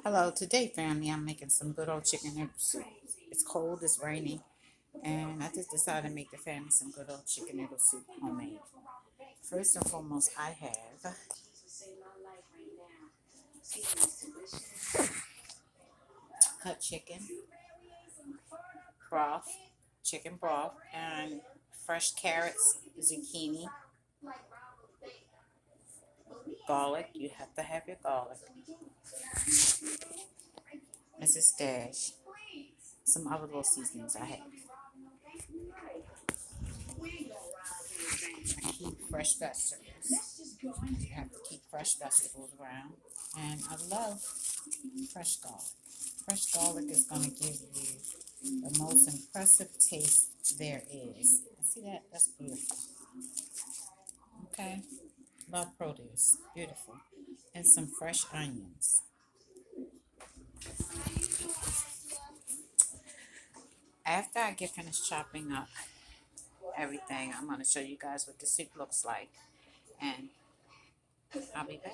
Hello, today family, I'm making some good old chicken noodle soup. It's cold, it's raining, and I just decided to make the family some good old chicken noodle soup homemade. First and foremost, I have cut chicken, broth, chicken broth, and fresh carrots, zucchini, garlic. You have to have your garlic. Mrs. Dash. Some other little seasonings I have. I keep fresh vegetables. You have to keep fresh vegetables around. And I love fresh garlic. Fresh garlic is going to give you the most impressive taste there is. See that? That's beautiful. Okay? Love produce. Beautiful. And some fresh onions. After I get finished chopping up everything, I'm going to show you guys what the soup looks like. And I'll be back.